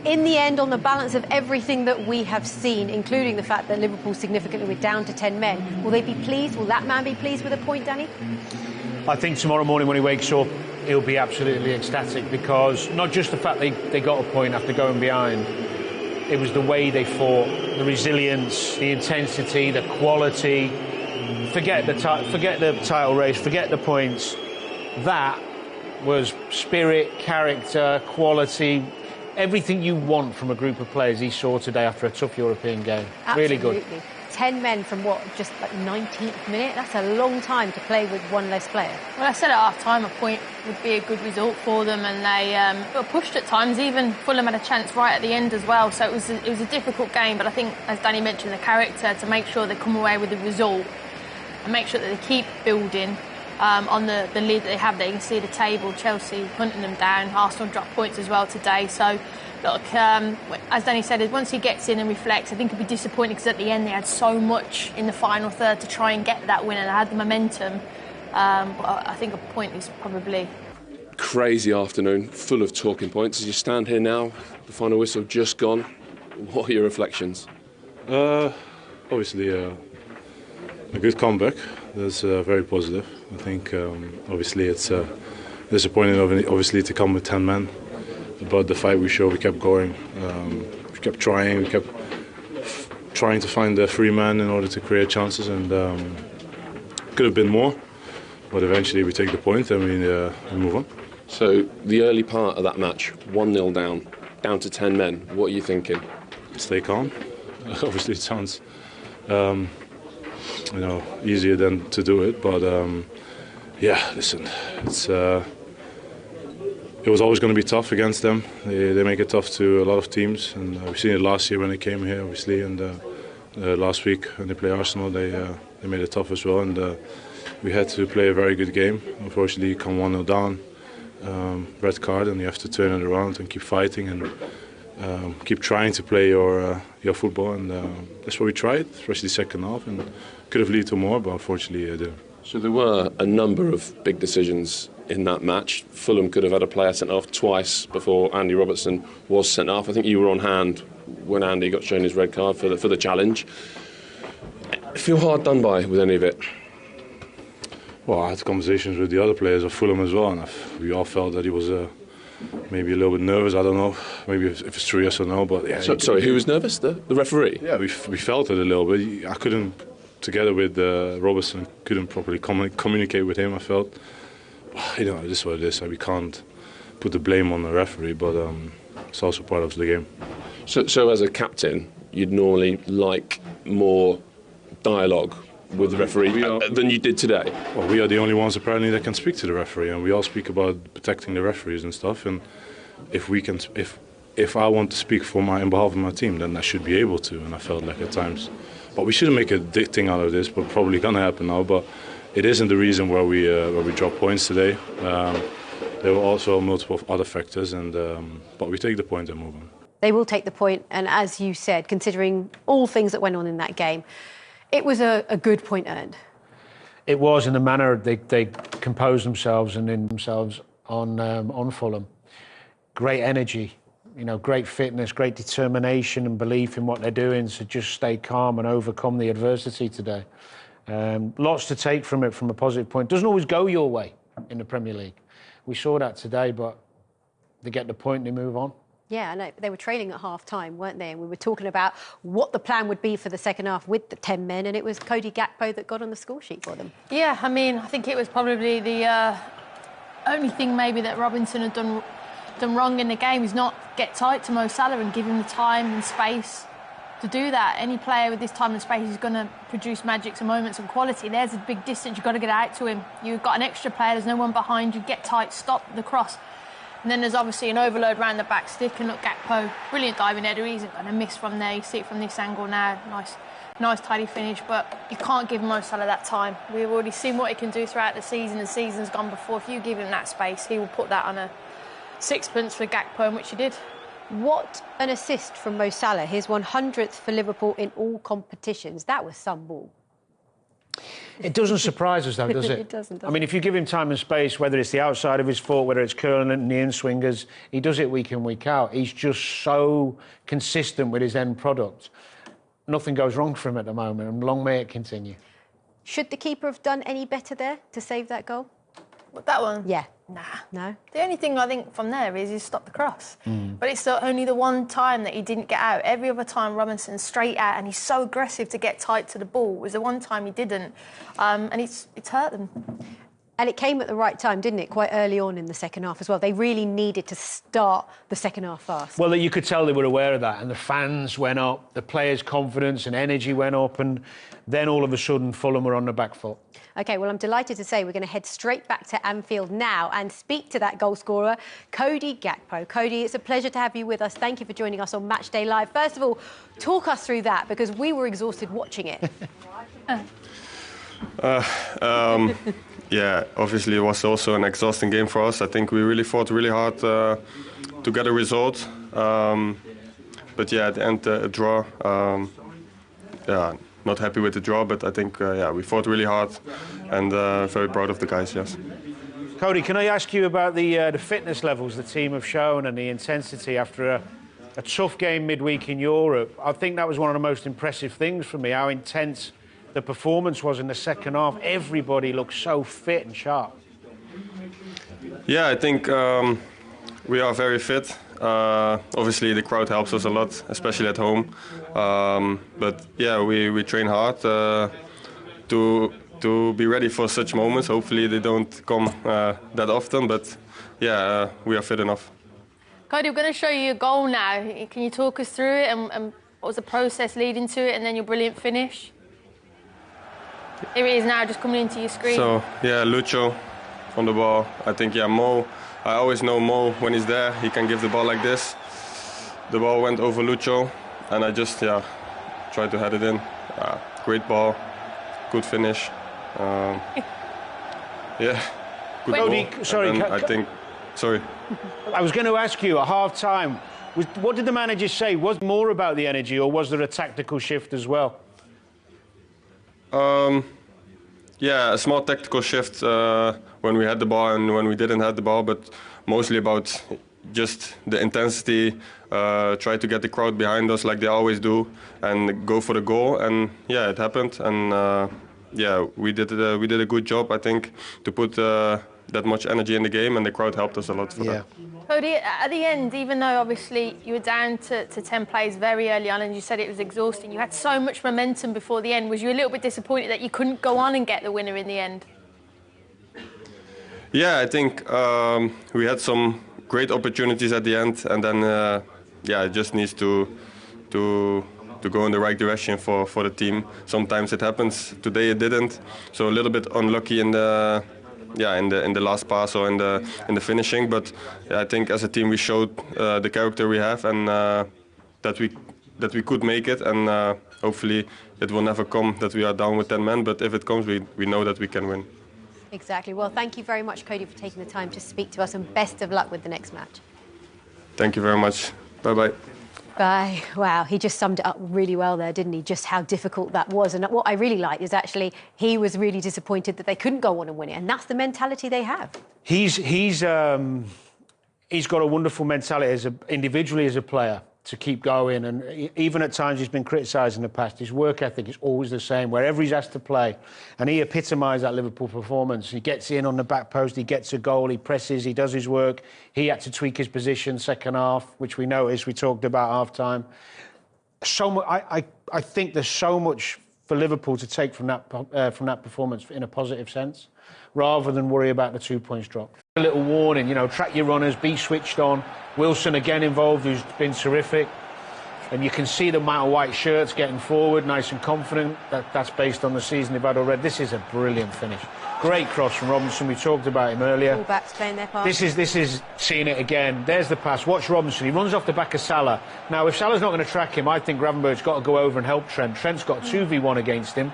In the end, on the balance of everything that we have seen, including the fact that Liverpool significantly were down to 10 men, will they be pleased? Will that man be pleased with a point, Danny? I think tomorrow morning when he wakes up, he'll be absolutely ecstatic, because not just the fact they got a point after going behind, it was the way they fought, the resilience, the intensity, the quality. Forget the title race, forget the points. That was spirit, character, quality. Everything you want from a group of players he saw today after a tough European game. Absolutely. Really good. 10 men from what, just like 19th minute? That's a long time to play with one less player. Well, I said at half-time a point would be a good result for them, and they were pushed at times. Even Fulham had a chance right at the end as well, so it was a difficult game. But I think, as Danny mentioned, the character to make sure they come away with the result and make sure that they keep building on the lead that they have there. You can see the table, Chelsea hunting them down, Arsenal dropped points as well today. So, look, as Danny said, once he gets in and reflects, I think he'll be disappointed, because at the end they had so much in the final third to try and get that win, and they had the momentum. But I think a point is probably... Crazy afternoon, full of talking points. As you stand here now, the final whistle just gone. What are your reflections? Obviously, a good comeback. That's very positive. I think obviously it's disappointing, obviously, to come with 10 men. But the fight we showed, we kept going. We kept trying. We kept trying to find the free man in order to create chances, and could have been more. But eventually, we take the point and we move on. So the early part of that match, 1-0 down to 10 men. What are you thinking? Stay calm. Obviously, it sounds easier than to do it, but yeah, listen, it was always going to be tough against them. They make it tough to a lot of teams, and we've seen it last year when they came here, obviously, and last week when they play Arsenal, they made it tough as well, and we had to play a very good game. Unfortunately, you come 1-0 down, red card, and you have to turn it around and keep fighting and keep trying to play your football, and that's what we tried, especially second half, and could have led to more, but unfortunately it didn't. So there were a number of big decisions in that match. Fulham could have had a player sent off twice before Andy Robertson was sent off. I think you were on hand when Andy got shown his red card for the challenge. Feel hard done by with any of it? Well, I had conversations with the other players of Fulham as well, and we all felt that he was maybe a little bit nervous. I don't know, maybe if it's true, yes or no. But yeah. Sorry, who was nervous? The referee? Yeah, we felt it a little bit. I couldn't, together with Robertson, couldn't properly communicate with him. I felt, this is what it is. We can't put the blame on the referee, but it's also part of the game. So as a captain, you'd normally like more dialogue with the referee than you did today? Well, we are the only ones apparently that can speak to the referee, and we all speak about protecting the referees and stuff. And if I want to speak on behalf of my team, then I should be able to. And I felt like at times, but we shouldn't make a big thing out of this. But probably gonna happen now. But it isn't the reason where we drop points today. There were also multiple other factors, and but we take the point and move on. They will take the point, and as you said, considering all things that went on in that game, it was a good point earned. It was, in the manner they composed themselves and in themselves on Fulham. Great energy, great fitness, great determination and belief in what they're doing to just stay calm and overcome the adversity today. Lots to take from it from a positive point. Doesn't always go your way in the Premier League. We saw that today, but they get the point, they move on. Yeah, I know. They were trailing at half-time, weren't they? And we were talking about what the plan would be for the second half with the 10 men, and it was Dijk Gakpo that got on the score sheet for them. Yeah, I think it was probably the only thing maybe that Robertson had done wrong in the game is not get tight to Mo Salah and give him the time and space to do that. Any player with this time and space is going to produce magics and moments and quality. There's a big distance, you've got to get out to him. You've got an extra player, there's no one behind you, get tight, stop the cross. And then there's obviously an overload round the back stick, and look, Gakpo, brilliant diving header, he isn't going to miss from there. You see it from this angle now, nice tidy finish, but you can't give Mo Salah that time. We've already seen what he can do throughout the season, and season's gone before. If you give him that space, he will put that on a sixpence for Gakpo, which he did. What an assist from Mo Salah, his 100th for Liverpool in all competitions. That was some ball. It doesn't surprise us, though, does it? It doesn't. I mean, if you give him time and space, whether it's the outside of his foot, whether it's curling and the in-swingers, he does it week in, week out. He's just so consistent with his end product. Nothing goes wrong for him at the moment, and long may it continue. Should the keeper have done any better there to save that goal? What, that one? Yeah. Nah. No? The only thing I think from there is he stopped the cross. But it's only the one time that he didn't get out. Every other time Robinson's straight out and he's so aggressive to get tight to the ball. It was the one time he didn't. And it's hurt them. And it came at the right time, didn't it? Quite early on in the second half as well. They really needed to start the second half fast. Well, you could tell they were aware of that, and the fans went up, the players' confidence and energy went up, and then all of a sudden Fulham were on the back foot. OK, well, I'm delighted to say we're going to head straight back to Anfield now and speak to that goal scorer, Dijk Gakpo. Cody, it's a pleasure to have you with us. Thank you for joining us on Matchday Live. First of all, talk us through that, because we were exhausted watching it. Yeah, obviously it was also an exhausting game for us. I think we really fought really hard to get a result. But yeah, at the end, a draw. Yeah, not happy with the draw, but I think yeah, we fought really hard and very proud of the guys, yes. Cody, can I ask you about the fitness levels the team have shown and the intensity after a tough game midweek in Europe? I think that was one of the most impressive things for me, how intense the performance was in the second half. Everybody looked so fit and sharp. Yeah, I think we are very fit. Obviously, the crowd helps us a lot, especially at home. But yeah, we train hard to be ready for such moments. Hopefully, they don't come that often. But yeah, we are fit enough. Cody, we're going to show you a goal now. Can you talk us through it and what was the process leading to it, and then your brilliant finish? Here it is now, just coming into your screen. So, yeah, Lucho on the ball. I think, yeah, Mo. I always know Mo when he's there. He can give the ball like this. The ball went over Lucho, and I just, yeah, tried to head it in. Great ball, good finish. Yeah, good Cody, goal. sorry. I think, sorry. I was going to ask you at half-time, what did the manager say? Was it more about the energy, or was there a tactical shift as well? Yeah, a small tactical shift when we had the ball and when we didn't have the ball, but mostly about just the intensity, try to get the crowd behind us like they always do and go for the goal. And yeah, it happened. And yeah, we did a good job, I think, to put that much energy in the game, and the crowd helped us a lot for that. Cody, at the end, even though obviously you were down to 10 players very early on and you said it was exhausting, you had so much momentum before the end. Was you a little bit disappointed that you couldn't go on and get the winner in the end? Yeah, I think we had some great opportunities at the end, and then yeah, it just needs to go in the right direction for the team. Sometimes it happens. Today it didn't, so a little bit unlucky in the last pass or in the finishing. But I think as a team we showed the character we have, and that we could make it, and hopefully it will never come that we are down with 10 men. But if it comes, we know that we can win. Exactly. Well, thank you very much, Cody, for taking the time to speak to us, and best of luck with the next match. Thank you very much. Bye-bye. Bye. Wow, he just summed it up really well there, didn't he? Just how difficult that was. And what I really liked is actually he was really disappointed that they couldn't go on and win it. And that's the mentality they have. He's got a wonderful mentality individually as a player to keep going. And even at times he's been criticised in the past, his work ethic is always the same, wherever he's asked to play. And he epitomised that Liverpool performance. He gets in on the back post, he gets a goal, he presses, he does his work. He had to tweak his position second half, which we noticed, we talked about half-time. I think there's so much for Liverpool to take from that performance in a positive sense, rather than worry about the 2 points drop. A little warning, you know, track your runners, be switched on. Wilson again involved, who's been terrific. And you can see the amount of white shirts getting forward, nice and confident. That's based on the season they've had already. This is a brilliant finish. Great cross from Robertson. We talked about him earlier. Full-backs playing their part. This is seeing it again. There's the pass. Watch Robertson. He runs off the back of Salah. Now, if Salah's not going to track him, I think Gravenberch's got to go over and help Trent. Trent's got 2v1 against him.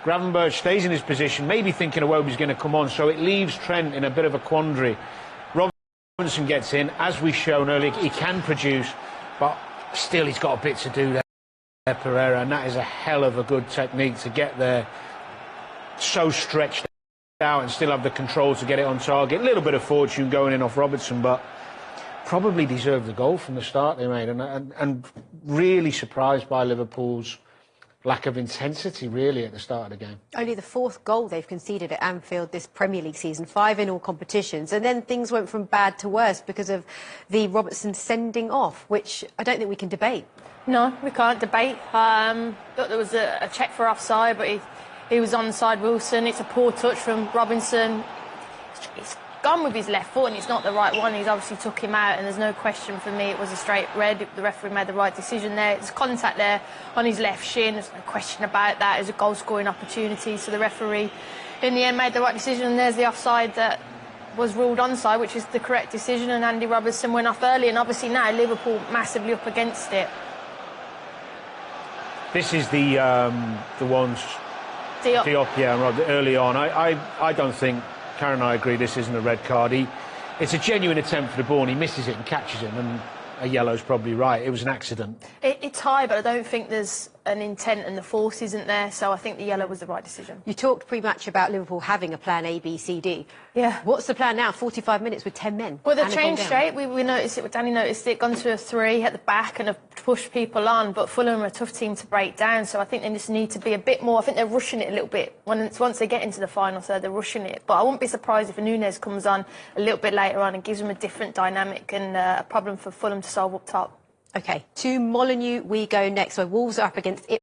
Gravenberch stays in his position, maybe thinking Iwobi's going to come on, so it leaves Trent in a bit of a quandary. Robertson gets in, as we've shown earlier, he can produce, but still he's got a bit to do there, Pereira, and that is a hell of a good technique to get there. so stretched out and still have the control to get it on target. A little bit of fortune going in off Robertson, but probably deserved the goal from the start they made, and really surprised by Liverpool's lack of intensity, really, at the start of the game. Only the 4th goal they've conceded at Anfield this Premier League season, 5 in all competitions. And then things went from bad to worse because of the Robertson sending off, which I don't think we can debate. No, we can't debate. Thought there was a check for offside, but he was onside Wilson. It's a poor touch from Robinson. It's gone with his left foot and it's not the right one. He's obviously took him out, and there's no question for me it was a straight red. The referee made the right decision there. There's contact there on his left shin. There's no question about that. It was a goal scoring opportunity, so the referee in the end made the right decision, and there's the offside that was ruled onside, which is the correct decision, and Andy Robertson went off early, and obviously now Liverpool massively up against it. This is the ones Diop, yeah, early on. I don't think, Karen and I agree, this isn't a red card. It's a genuine attempt for the ball and he misses it and catches him, and a yellow's probably right. It was an accident. It's high, but I don't think there's an intent and the force isn't there, so I think the yellow was the right decision. You talked pre-match about Liverpool having a plan A, B, C, D. Yeah. What's the plan now? 45 minutes with 10 men. Well, they've changed shape. We noticed it, Danny noticed it, gone to a 3 at the back and have pushed people on, but Fulham are a tough team to break down, so I think they just need to be a bit more. I think they're rushing it a little bit once they get into the final third, they're rushing it. But I wouldn't be surprised if Nunez comes on a little bit later on and gives them a different dynamic and a problem for Fulham to solve up top. OK, to Molineux we go next, where Wolves are up against it.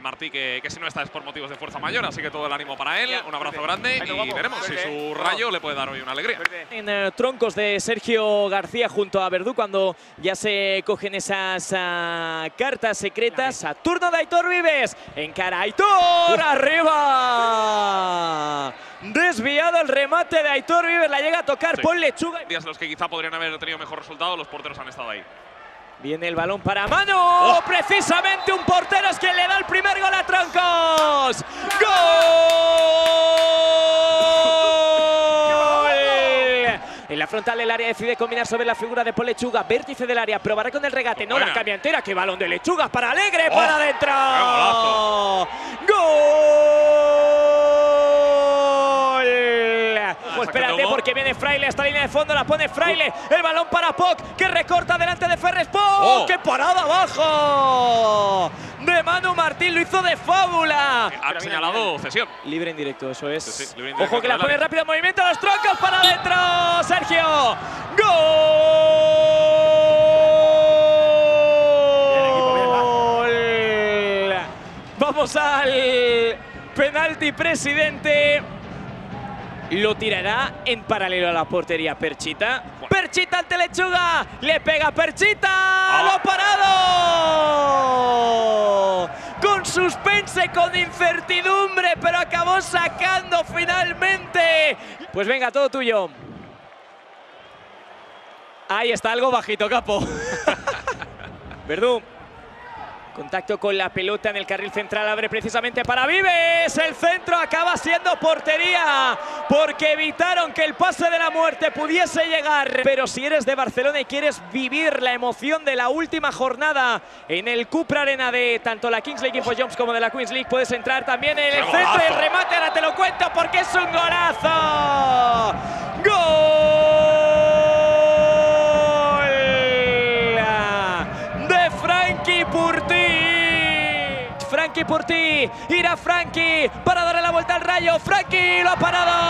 Martí, que si no está es por motivos de fuerza mayor, así que todo el ánimo para él. Un abrazo grande y veremos si su Rayo le puede dar hoy una alegría. En troncos de Sergio García junto a Verdú, cuando ya se cogen esas cartas secretas. A turno de Aitor Vives. Encara Aitor, arriba. Desviado el remate de Aitor Vives, la llega a tocar Paul Lechuga. Días en los que quizá podrían haber tenido mejor resultado, los porteros han estado ahí. Viene el balón para Manu. Precisamente un portero es quien le da el primer gol a Troncos. ¡Gol! En la frontal del área decide combinar sobre la figura de Paul Lechuga. Vértice del área, probará con el regate. No, la cambia entera. ¡Qué balón de Lechuga para Alegre! ¡Para adentro! ¡Gol! Espérate, porque viene Fraile, esta línea de fondo la pone Fraile, el balón para Poc, que recorta delante de Ferres. Poc, ¡qué parada abajo! De Manu Martín, lo hizo de fábula. Ha señalado cesión. Libre en directo, eso es. Sí, libre en Ojo directo, que la pone rápido en movimiento, los Troncos para adentro. Sergio, ¡gol! Vamos al penalti, presidente. Lo tirará en paralelo a la portería Perchita. Perchita ante Lechuga. Le pega Perchita. ¡Lo ha parado! Con suspense, con incertidumbre, pero acabó sacando finalmente. Pues venga, todo tuyo. Ahí está, algo bajito, Capo. Verdú. Contacto con la pelota en el carril central, abre precisamente para Vives. El centro acaba siendo portería, porque evitaron que el pase de la muerte pudiese llegar. Pero si eres de Barcelona y quieres vivir la emoción de la última jornada en el Cupra Arena de tanto la Kings League Infojobs como de la Queens League, puedes entrar también en el centro y el remate. Ahora te lo cuento porque es un golazo. ¡Gol! Frankie Purtí, irá Frankie para darle la vuelta al Rayo. Frankie lo ha parado.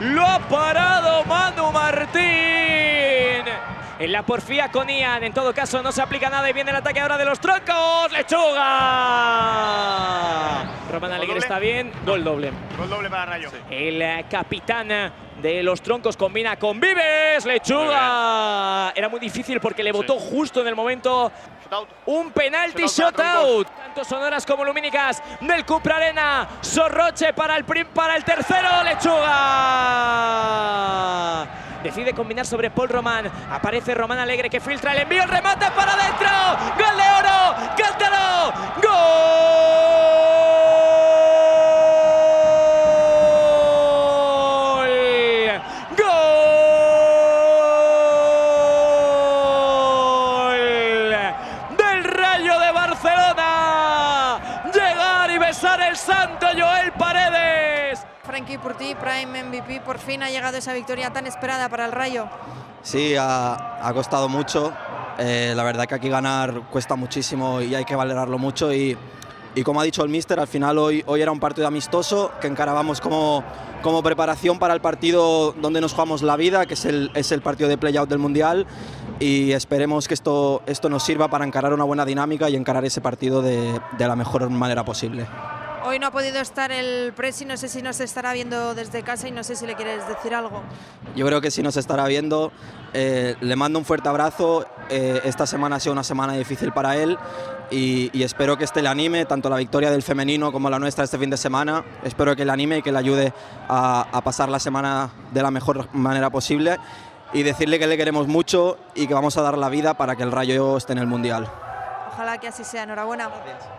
Lo ha parado Manu Martín. En la porfía con Ian, en todo caso no se aplica nada y viene el ataque ahora de los Troncos. ¡Lechuga! Román Alegre está bien, gol doble. Gol doble para Rayo. Sí. El capitán de los Troncos combina con Vives. Lechuga. Era muy difícil porque le botó justo en el momento. Un penalti shot-out. Tanto sonoras como lumínicas del Cupra Arena. Sorroche para el tercero. Lechuga. Decide combinar sobre Paul Román. Aparece Román Alegre que filtra el envío. El remate para adentro. ¡Gol de oro! ¡Cántalo! ¡Gol! por ti, Prime MVP, por fin ha llegado esa victoria tan esperada para el Rayo. Sí, ha costado mucho. La verdad que aquí ganar cuesta muchísimo y hay que valorarlo mucho. Y como ha dicho el míster, al final hoy era un partido amistoso que encarábamos como preparación para el partido donde nos jugamos la vida, que es el partido de play-out del Mundial. Y esperemos que esto nos sirva para encarar una buena dinámica y encarar ese partido de la mejor manera posible. Hoy no ha podido estar el Presi, no sé si nos estará viendo desde casa y no sé si le quieres decir algo. Yo creo que sí nos estará viendo. Le mando un fuerte abrazo. Esta semana ha sido una semana difícil para él y espero que le anime, tanto la victoria del femenino como la nuestra este fin de semana. Espero que le anime y que le ayude a pasar la semana de la mejor manera posible y decirle que le queremos mucho y que vamos a dar la vida para que el Rayo esté en el Mundial. Ojalá que así sea. Enhorabuena. Gracias.